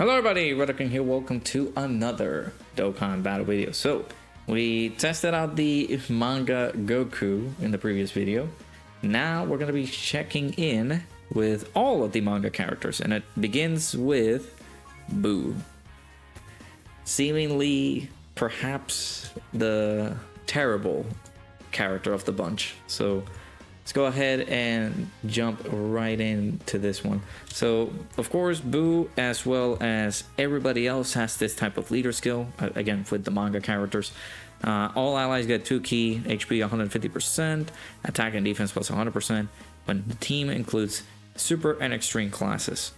Hello everybody, Dokkan here. Welcome to another Dokkan Battle video. So, we tested out the manga Goku in the previous video. Now we're going to be checking in with all of the manga characters, and it begins with Buu. Seemingly, perhaps the terrible character of the bunch. So, let's go ahead and jump right into this one. So, of course, Buu, as well as everybody else, has this type of leader skill. Again, with the manga characters. All allies get 2 key, HP 150%, attack and defense plus 100%, when the team includes super and extreme classes.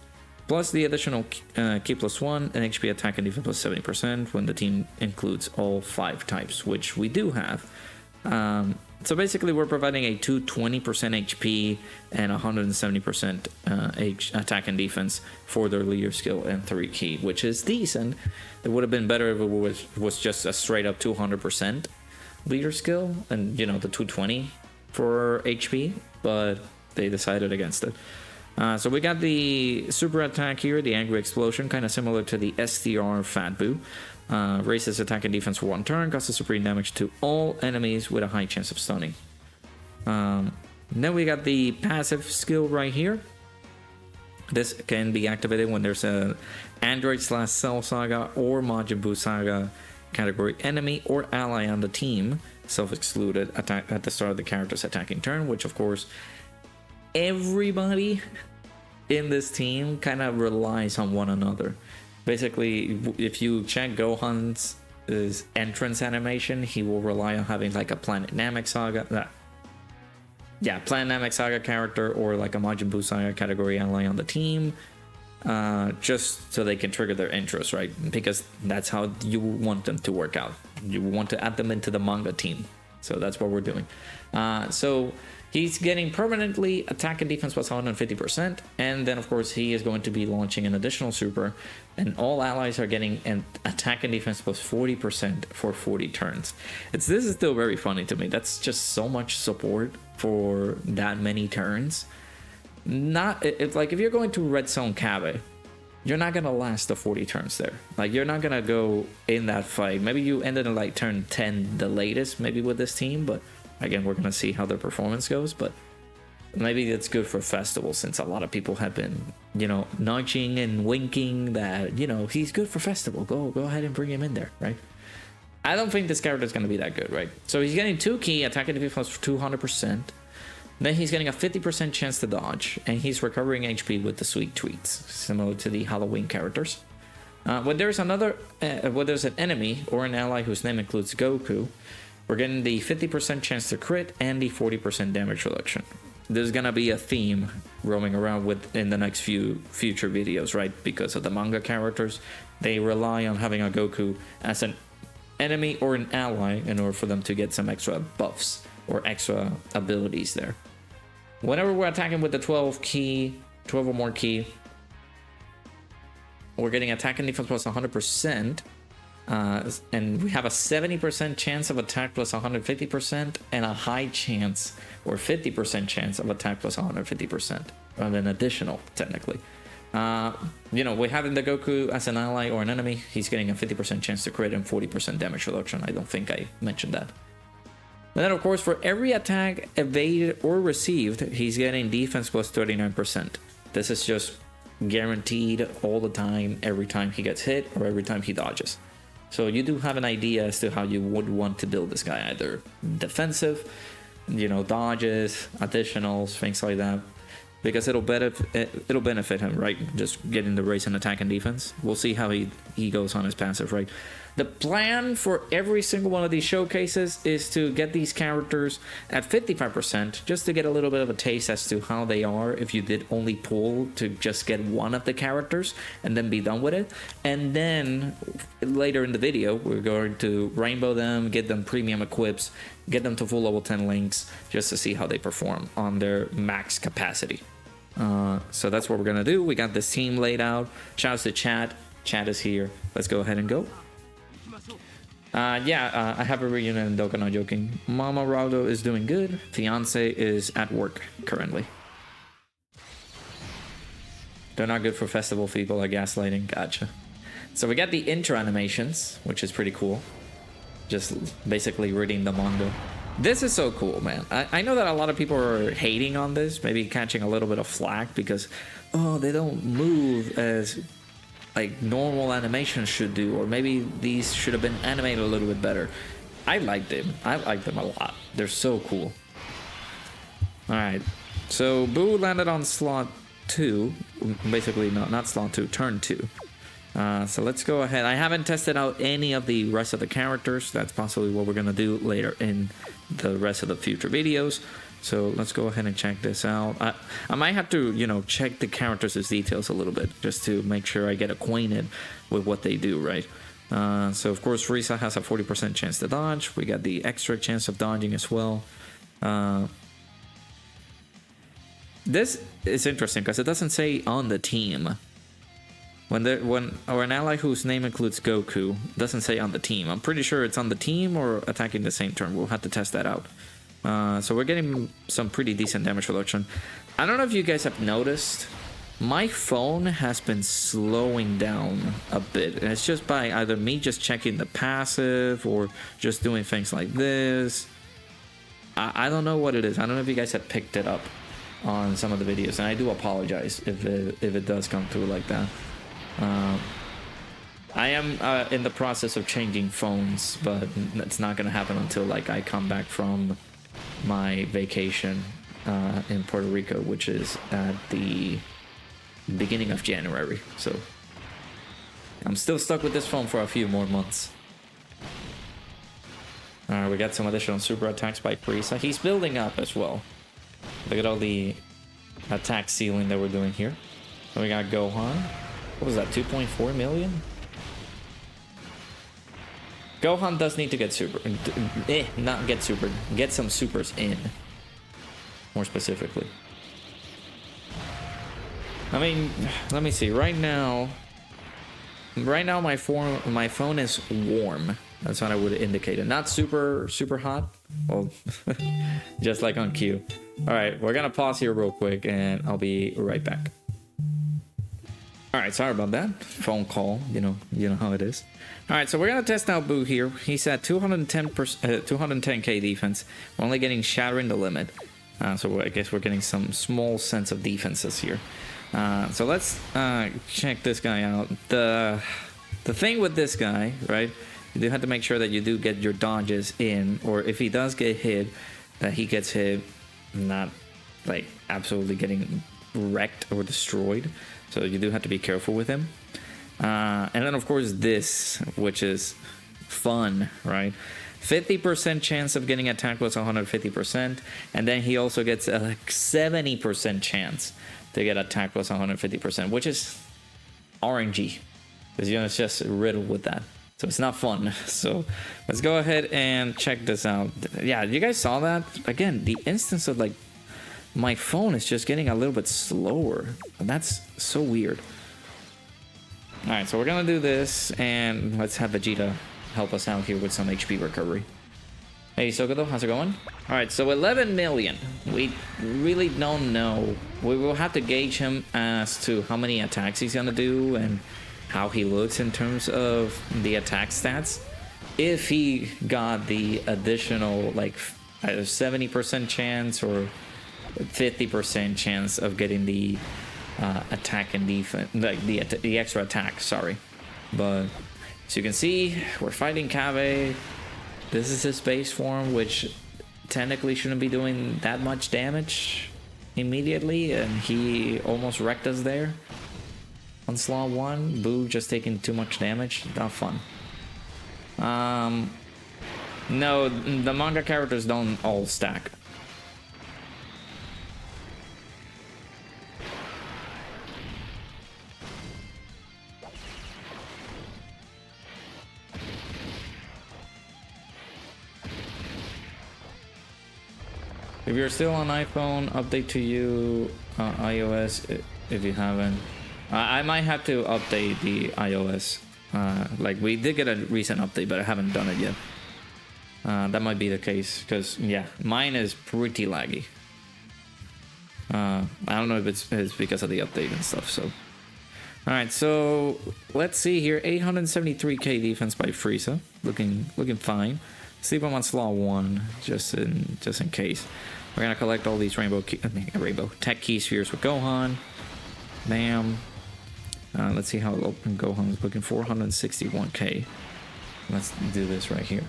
Plus the additional key plus 1 and HP attack and defense plus 70% when the team includes all 5 types, which we do have. So basically we're providing a 220% HP and 170% attack and defense for their leader skill and 3 key, which is decent. It would have been better if it was just a straight up 200% leader skill and, you know, the 220 for HP, but they decided against it. So we got the super attack here, the Angry Explosion, kind of similar to the STR Fat Buu. Raises attack and defense for 1 turn, causes supreme damage to all enemies with a high chance of stunning. Then we got the passive skill right here. This can be activated when there's a Android/Cell Saga or Majin Buu Saga category enemy or ally on the team, self-excluded, attack at the start of the character's attacking turn, which of course everybody in this team kind of relies on one another. Basically, if you check Gohan's entrance animation, he will rely on having like a Planet Namek Saga, Planet Namek Saga character or like a Majin Buu Saga category ally on the team, just so they can trigger their intros, right? Because that's how you want them to work out. You want to add them into the manga team, so that's what we're doing. So he's getting permanently attack and defense plus 150%, and then of course he is going to be launching an additional super, and all allies are getting an attack and defense plus 40% for 40 turns. This is still very funny to me. That's just so much support for that many turns. It's like if you're going to Red Zone Cabe, you're not gonna last the 40 turns there. Like, you're not gonna go in that fight. Maybe you ended in like turn 10 the latest, maybe with this team, but again, we're gonna see how their performance goes. But maybe it's good for festival, since a lot of people have been, you know, nudging and winking that, you know, he's good for festival. Go ahead and bring him in there, right? I don't think this character is gonna be that good, right? So he's getting 2 key, attack and defense plus 200%. Then he's getting a 50% chance to dodge, and he's recovering HP with the sweet tweets, similar to the Halloween characters. When there's an enemy or an ally whose name includes Goku, we're getting the 50% chance to crit and the 40% damage reduction. There's gonna be a theme roaming around in the next few future videos, right? Because of the manga characters, they rely on having a Goku as an enemy or an ally in order for them to get some extra buffs or extra abilities there. Whenever we're attacking with the 12 or more key, we're getting attack and defense plus 100%. And we have a 70% chance of attack plus 150% and a high chance or 50% chance of attack plus 150%, rather than additional, technically. You know, we having the Goku as an ally or an enemy, he's getting a 50% chance to crit and 40% damage reduction. I don't think I mentioned that. And then of course, for every attack evaded or received, he's getting defense plus 39%. This is just guaranteed all the time, every time he gets hit or every time he dodges. So you do have an idea as to how you would want to build this guy, either defensive, you know, dodges, additionals, things like that, because it'll benefit him, right? Just getting the raise in attack and defense. We'll see how he goes on his passive, right? The plan for every single one of these showcases is to get these characters at 55%, just to get a little bit of a taste as to how they are if you did only pull to just get one of the characters and then be done with it. And then later in the video, we're going to rainbow them, get them premium equips, get them to full level 10 links, just to see how they perform on their max capacity. So that's what we're gonna do. We got this team laid out. Shouts to chat. Chat is here. Let's go ahead and go. I have a reunion in Dokkan, not joking. Mama Raudo is doing good. Fiance is at work currently. They're not good for festival people like gaslighting. Gotcha. So we got the intro animations, which is pretty cool. Just basically reading the manga. This is so cool, man. I know that a lot of people are hating on this, maybe catching a little bit of flack because, oh, they don't move as like normal animations should do, or maybe these should have been animated a little bit better. I liked them. I like them a lot. They're so cool. Alright, so Buu landed on slot 2. Basically, not slot 2, turn 2. So let's go ahead. I haven't tested out any of the rest of the characters. That's possibly what we're going to do later in the rest of the future videos. So let's go ahead and check this out. I might have to, you know, check the characters' details a little bit just to make sure I get acquainted with what they do, right? So of course Frieza has a 40% chance to dodge. We got the extra chance of dodging as well. This is interesting because it doesn't say on the team. When an ally whose name includes Goku doesn't say on the team. I'm pretty sure it's on the team or attacking the same turn. We'll have to test that out. So we're getting some pretty decent damage reduction. I don't know if you guys have noticed, my phone has been slowing down a bit. And it's just by either me just checking the passive or just doing things like this. I don't know what it is. I don't know if you guys have picked it up on some of the videos, and I do apologize if it does come through like that. I am in the process of changing phones, but it's not gonna happen until like I come back from my vacation in Puerto Rico, which is at the beginning of January. So I'm still stuck with this phone for a few more months. Alright, we got some additional super attacks by Frieza. He's building up as well. Look at all the attack ceiling that we're doing here. So we got Gohan. What was that, 2.4 million? Gohan does need to get super. Not get super. Get some supers in. More specifically. I mean, let me see. Right now my phone is warm. That's what I would indicate it. Not super hot. Well, just like on cue. All right, we're gonna pause here real quick, and I'll be right back. All right, sorry about that phone call. You know how it is. All right, so we're gonna test out Buu here. He's at 210k defense. We're only getting shattering the limit. So I guess we're getting some small sense of defenses here. So let's check this guy out. The thing with this guy, right? You do have to make sure that you do get your dodges in, or if he does get hit, that he gets hit, not like absolutely getting wrecked or destroyed. So you do have to be careful with him. And then of course this, which is fun, right? 50% chance of getting attack plus 150%, and then he also gets a 70% chance to get attack plus 150%, which is RNG, because you know it's just riddled with that. So it's not fun. So let's go ahead and check this out. Yeah, you guys saw that? Again, the instance of like my phone is just getting a little bit slower. And that's so weird. All right, so we're gonna do this, and let's have Vegeta help us out here with some HP recovery. Hey Sogado, how's it going? All right, so 11 million. We really don't know. We will have to gauge him as to how many attacks he's gonna do and how he looks in terms of the attack stats. If he got the additional like either 70% chance or 50% chance of getting the attack and defense, like the extra attack, sorry. But as you can see, we're fighting Kaveh. This is his base form, which technically shouldn't be doing that much damage immediately, and he almost wrecked us there. On slot 1, Buu just taking too much damage. Not fun. No, the manga characters don't all stack. If you're still on iPhone, update to you iOS if you haven't. I might have to update the iOS. Like we did get a recent update, but I haven't done it yet. That might be the case because yeah, mine is pretty laggy. I don't know if it's because of the update and stuff. So All right, so let's see here. 873k defense by Frieza, looking fine. Sleep him on slot 1, just in case. We're gonna collect all these rainbow tech key spheres with Gohan. Bam. Let's see how open Gohan is looking. 461k. Let's do this right here.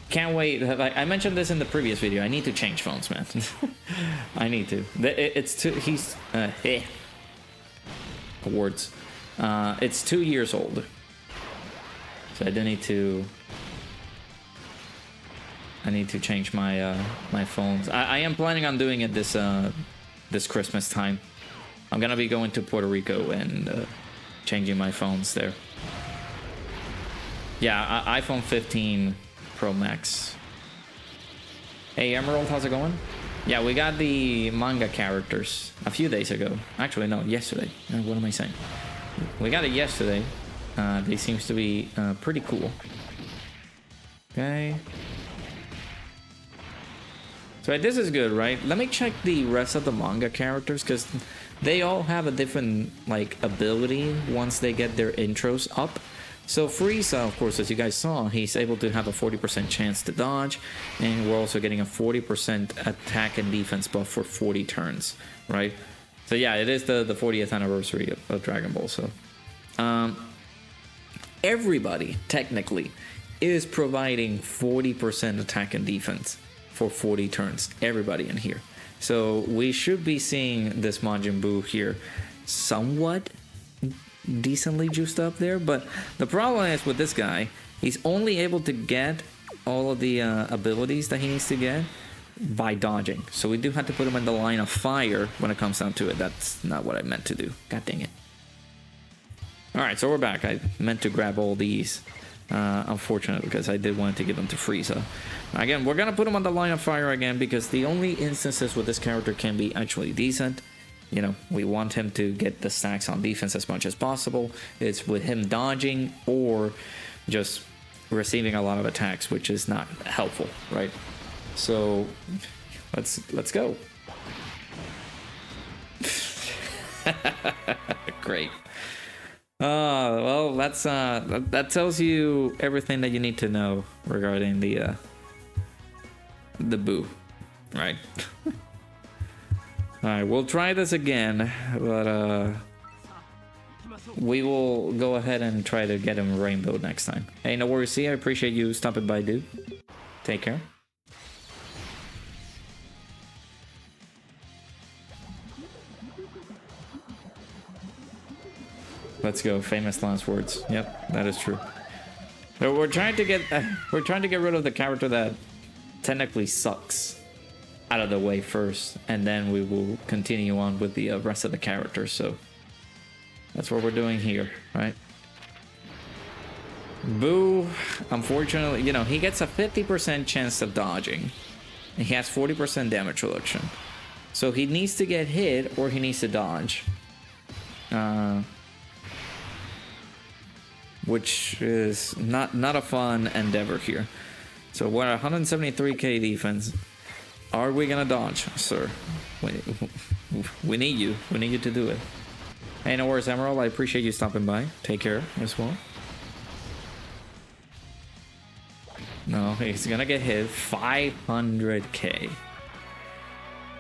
Can't wait. I mentioned this in the previous video. I need to change phones, man. I need to. It's too. He's words. It's 2 years old, so I do need to. I need to change my my phones. I am planning on doing it this Christmas time. I'm gonna be going to Puerto Rico and changing my phones there. Yeah, iPhone 15 Pro Max. Hey Emerald, how's it going? Yeah, we got the manga characters a few days ago. Actually, no, yesterday. What am I saying? We got it yesterday. They seems to be pretty cool. Okay. So this is good, right? Let me check the rest of the manga characters because they all have a different like ability once they get their intros up. So Frieza, of course, as you guys saw, he's able to have a 40% chance to dodge, and we're also getting a 40% attack and defense buff for 40 turns, right? So yeah, it is the 40th anniversary of Dragon Ball. So everybody technically is providing 40% attack and defense for 40 turns. Everybody in here. So we should be seeing this Majin Buu here somewhat decently juiced up there, but the problem is with this guy, he's only able to get all of the abilities that he needs to get by dodging. So we do have to put him in the line of fire when it comes down to it. That's not what I meant to do. God dang it. Alright, so we're back. I meant to grab all these. Unfortunately, because I did want to give them to Frieza. Again, we're gonna put him on the line of fire again because the only instances where this character can be actually decent, you know, we want him to get the stacks on defense as much as possible. It's with him dodging or just receiving a lot of attacks, which is not helpful, right? So let's go. Great. Well, that's that tells you everything that you need to know regarding the Buu, right? All right, we'll try this again, but we will go ahead and try to get him rainbow next time. Hey, no worries. See, I appreciate you stopping by, dude. Take care. Let's go. Famous last words. Yep, that is true. So we're trying to get rid of the character that technically sucks out of the way first, and then we will continue on with the rest of the characters. So that's what we're doing here, right? Buu, unfortunately, you know, he gets a 50% chance of dodging, and he has 40% damage reduction. So he needs to get hit or he needs to dodge. Which is not a fun endeavor here. So we're at 173k defense. Are we gonna dodge, sir? We need you. We need you to do it. Hey, no worries, Emerald. I appreciate you stopping by. Take care as well. No, he's gonna get hit. 500k.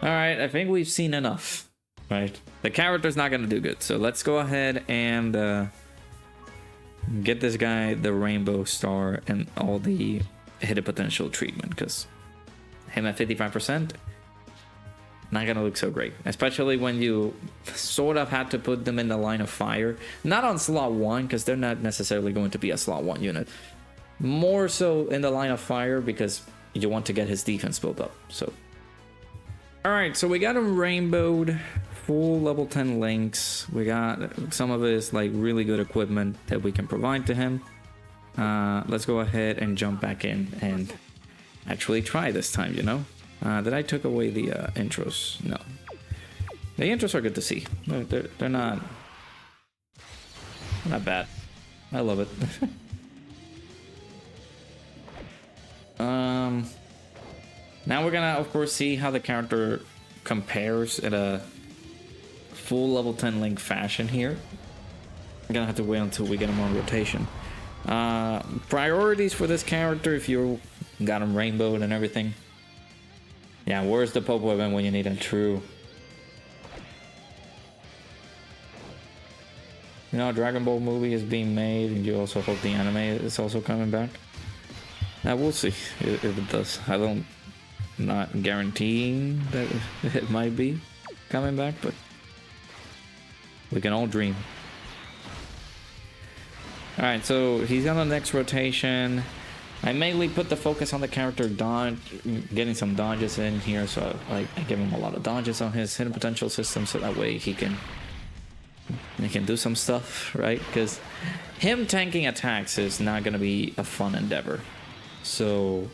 All right, I think we've seen enough. Right, the character's not gonna do good. So let's go ahead and get this guy the rainbow star and all the hidden potential treatment, because him at 55% not gonna look so great, especially when you sort of had to put them in the line of fire, not on slot 1 because they're not necessarily going to be a slot 1 unit, more so in the line of fire because you want to get his defense built up. So all right, so we got him rainbowed, full level 10 links. We got some of his like really good equipment that we can provide to him. Let's go ahead and jump back in and actually try this time, you know. Did I took away the intros? No. The intros are good to see. They're not bad. I love it. Now we're gonna, of course, see how the character compares at a full level 10 link fashion here gonna have to wait until we get him on rotation. Priorities for this character, if you got him rainbowed and everything. Yeah, where's the Pope weapon when you need him? True. You know, Dragon Ball movie is being made, and you also hope the anime is also coming back. Now we'll see if it does. I don't, not guaranteeing that it might be coming back, but we can all dream. All right, so he's on the next rotation. I mainly put the focus on the character dodge, getting some dodges in here. So I give him a lot of dodges on his hidden potential system, so that way he can do some stuff, right? Because him tanking attacks is not gonna be a fun endeavor. So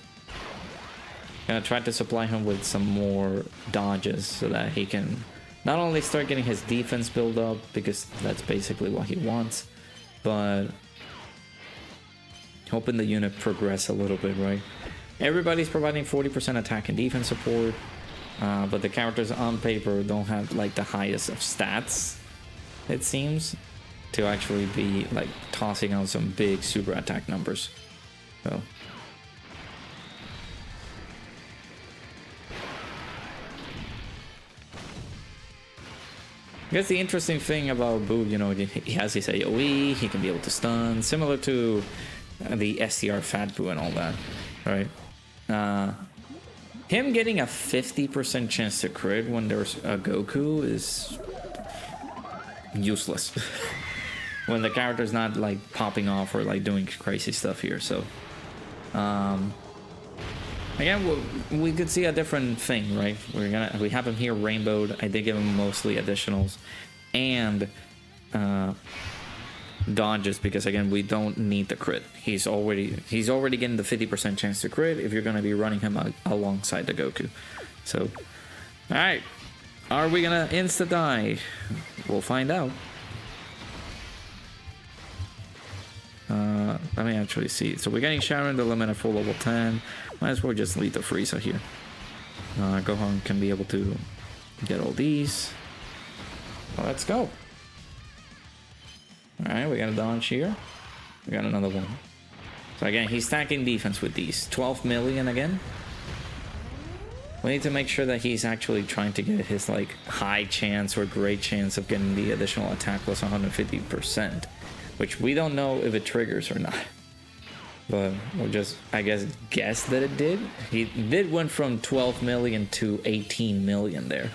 gonna try to supply him with some more dodges so that he can not only start getting his defense build up, because that's basically what he wants, but hoping the unit progress a little bit, right? Everybody's providing 40% attack and defense support, but the characters on paper don't have like the highest of stats, it seems, to actually be like tossing out some big super attack numbers. So I guess the interesting thing about Buu, you know, he has his AoE, he can be able to stun, similar to the STR Fat Buu and all that, right? Him getting a 50% chance to crit when there's a Goku is useless. When the character's not like popping off or like doing crazy stuff here, so again, we could see a different thing, right? We have him here rainbowed. I did give him mostly additionals and dodges, because again, we don't need the crit. He's already getting the 50% chance to crit if you're going to be running him alongside the Goku. So, all right, are we gonna insta die? We'll find out. Let me actually see. So we're getting Sharon the limit at full level 10. Might as well just lead the Frieza here. Gohan can be able to get all these. Well, let's go. Alright, we got a dodge here. We got another one. So again, he's stacking defense with these. 12 million again. We need to make sure that he's actually trying to get his like high chance or great chance of getting the additional attack plus 150%. Which we don't know if it triggers or not. But we'll just, I guess that it did. He did went from 12 million to 18 million there.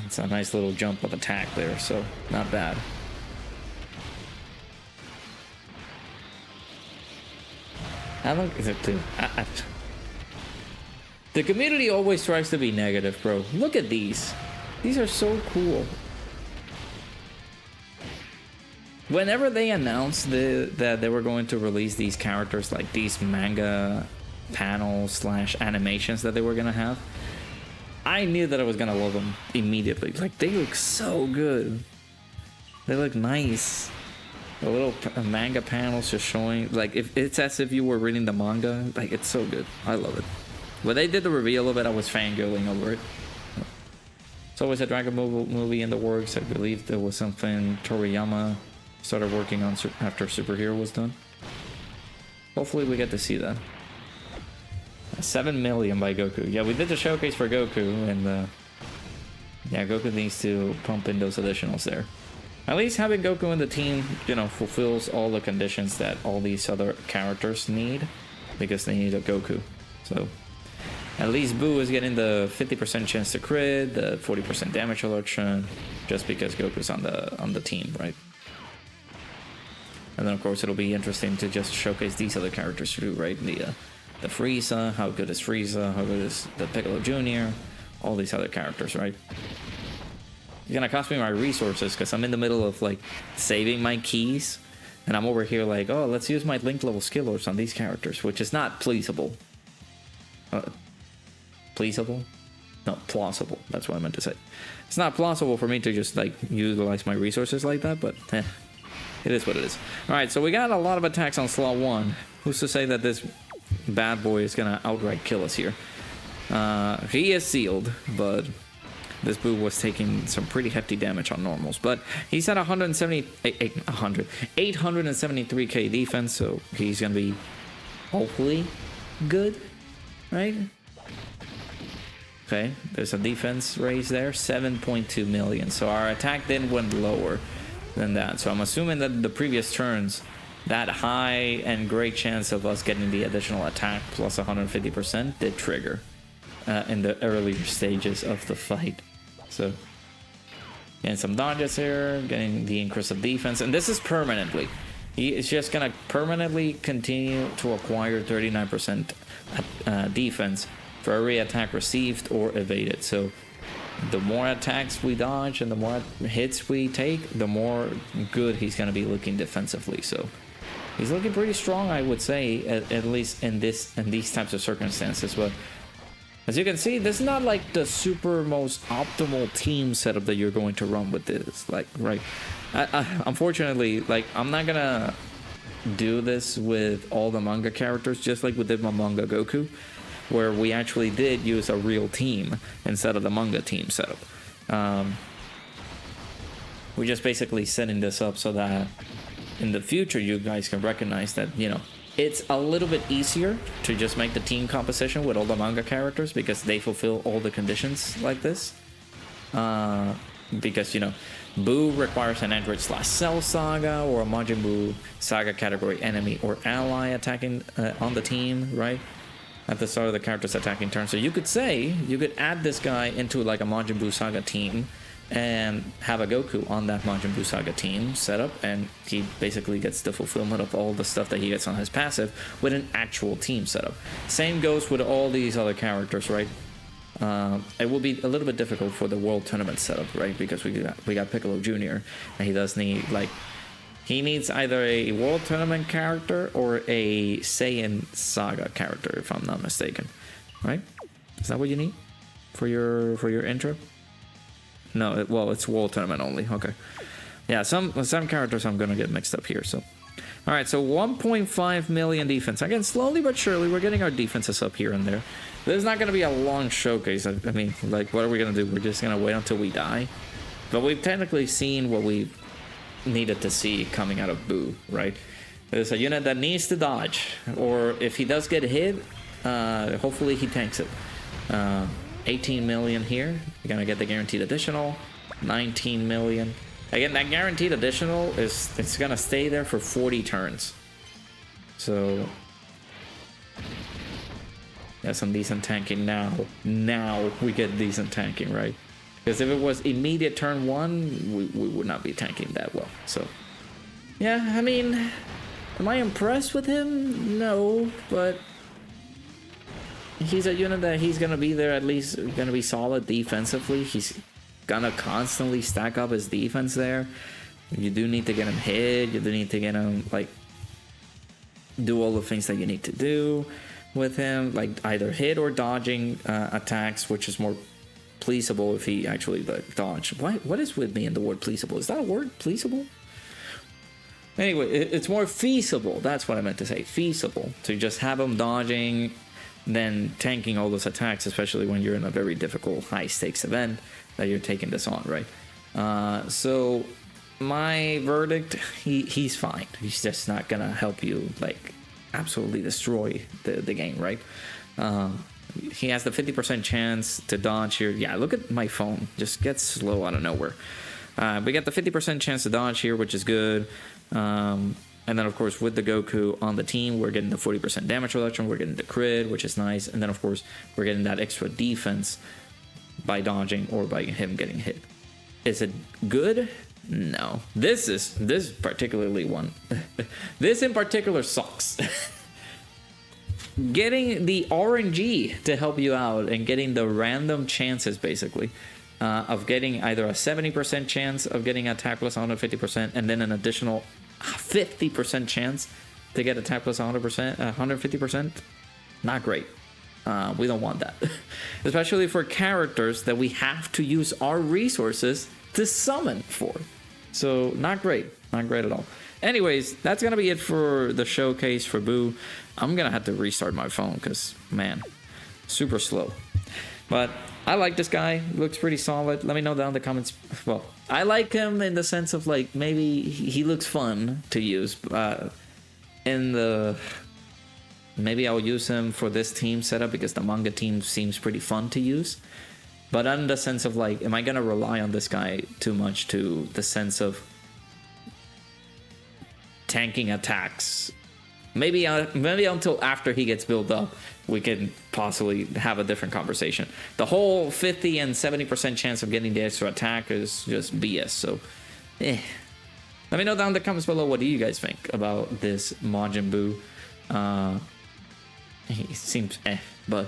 It's a nice little jump of attack there, so not bad. How long is it to? The community always tries to be negative, bro. Look at these. These are so cool. Whenever they announced that they were going to release these characters, like these manga panels / animations that they were gonna have, I knew that I was gonna love them immediately. Like, they look so good. They look nice. The little manga panels just showing, like, if it's as if you were reading the manga. Like, it's so good. I love it. When they did the reveal of it, I was fangirling over it. It's always a Dragon Ball movie in the works. I believe there was something Toriyama started working on after Superhero was done. Hopefully we get to see that. 7 million by Goku. Yeah, we did the showcase for Goku, and yeah, Goku needs to pump in those additionals there. At least having Goku in the team, you know, fulfills all the conditions that all these other characters need, because they need a Goku. So at least Buu is getting the 50% chance to crit, the 40% damage reduction, just because Goku's on the team, right? And then of course it'll be interesting to just showcase these other characters too, right? The Frieza, how good is Frieza, how good is the Piccolo Jr., all these other characters, right? It's gonna cost me my resources because I'm in the middle of like saving my keys, and I'm over here like, oh, let's use my link level skillers on these characters, which is not pleasable. Pleasable? No, plausible. That's what I meant to say. It's not plausible for me to just like utilize my resources like that, but it is what it is. All right, so we got a lot of attacks on slot 1. Who's to say that this bad boy is gonna outright kill us here? He is sealed, but this Buu was taking some pretty hefty damage on normals. But he's at 873k defense, so he's going to be hopefully good, right? Okay, there's a defense raise there, 7.2 million. So our attack then went lower than that. So I'm assuming that the previous turns, that high and great chance of us getting the additional attack plus 150% did trigger in the earlier stages of the fight. So getting some dodges here, getting the increase of defense, and this is permanently. He is just gonna permanently continue to acquire 39% defense for every attack received or evaded. So the more attacks we dodge and the more hits we take, the more good he's going to be looking defensively. So he's looking pretty strong, I would say, at least in these types of circumstances. But as you can see, this is not like the super most optimal team setup that you're going to run with this. Like, right? Unfortunately, like, I'm not gonna do this with all the manga characters, just like we did with Manga Goku, where we actually did use a real team instead of the manga team setup. We're just basically setting this up so that in the future you guys can recognize that, you know, it's a little bit easier to just make the team composition with all the manga characters because they fulfill all the conditions like this. Because, you know, Buu requires an Android/Cell saga or a Majin Buu saga category enemy or ally attacking on the team, right? At the start of the character's attacking turn. So you could say, you could add this guy into like a Majin Buu Saga team and have a Goku on that Majin Buu Saga team setup, and he basically gets the fulfillment of all the stuff that he gets on his passive with an actual team setup. Same goes with all these other characters, right? It will be a little bit difficult for the World Tournament setup, right? Because we got Piccolo Jr. and he does need, like, he needs either a World Tournament character or a Saiyan Saga character, if I'm not mistaken. Right? Is that what you need for your intro? No, well, it's World Tournament only. Okay. Yeah, some characters I'm gonna get mixed up here. So, all right. So 1.5 million defense. Again, slowly but surely, we're getting our defenses up here and there. This is not gonna be a long showcase. I mean, like, what are we gonna do? We're just gonna wait until we die. But we've technically seen what we needed to see coming out of Buu, right? There's a unit that needs to dodge, or if he does get hit, hopefully he tanks it. 18 million here. You're gonna get the guaranteed additional. 19 million. Again, that guaranteed additional it's gonna stay there for 40 turns. So yeah, some decent tanking now. Now we get decent tanking, right? Because if it was immediate turn one, we would not be tanking that well. So, yeah, I mean, am I impressed with him? No, but he's a unit that he's going to be there, at least going to be solid defensively. He's going to constantly stack up his defense there. You do need to get him hit. You do need to get him, like, do all the things that you need to do with him, like either hit or dodging attacks, which is more pleasable if he actually like dodge. What is with me in the word pleasable? Is that a word? Pleasable? Anyway, it's more feasible. That's what I meant to say. Feasible to just have him dodging, then tanking all those attacks, especially when you're in a very difficult high stakes event that you're taking this on, right? So my verdict, he's fine. He's just not gonna help you like absolutely destroy the game, right? He has the 50% chance to dodge here. Yeah, look at my phone. Just gets slow out of nowhere. We got the 50% chance to dodge here, which is good. And then, of course, with the Goku on the team, we're getting the 40% damage reduction. We're getting the crit, which is nice. And then, of course, we're getting that extra defense by dodging or by him getting hit. Is it good? No. This particularly one. This in particular sucks. Getting the RNG to help you out and getting the random chances, basically, of getting either a 70% chance of getting attack plus 150% and then an additional 50% chance to get attack plus 100%, 150%. Not great. We don't want that. Especially for characters that we have to use our resources to summon for. So, not great. Not great at all. Anyways, that's going to be it for the showcase for Buu. I'm going to have to restart my phone because, man, super slow. But I like this guy. Looks pretty solid. Let me know down in the comments. Well, I like him in the sense of like maybe he looks fun to use. Maybe I'll use him for this team setup because the manga team seems pretty fun to use. But in the sense of like, am I gonna rely on this guy too much to the sense of tanking attacks? Maybe until after he gets built up, we can possibly have a different conversation. The whole 50 and 70% chance of getting the extra attack is just BS. So, Let me know down in the comments below, what do you guys think about this Majin Buu? He seems but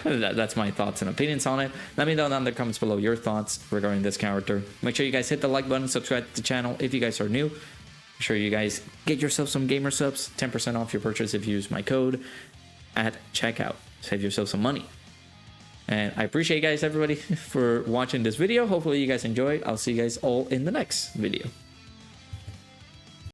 that's my thoughts and opinions on it. Let me know down in the comments below your thoughts regarding this character. Make sure you guys hit the like button, subscribe to the channel if you guys are new. Make sure you guys get yourself some gamer subs, 10% off your purchase if you use my code at checkout. Save yourself some money. And I appreciate you guys, everybody, for watching this video. Hopefully you guys enjoy. I'll see you guys all in the next video.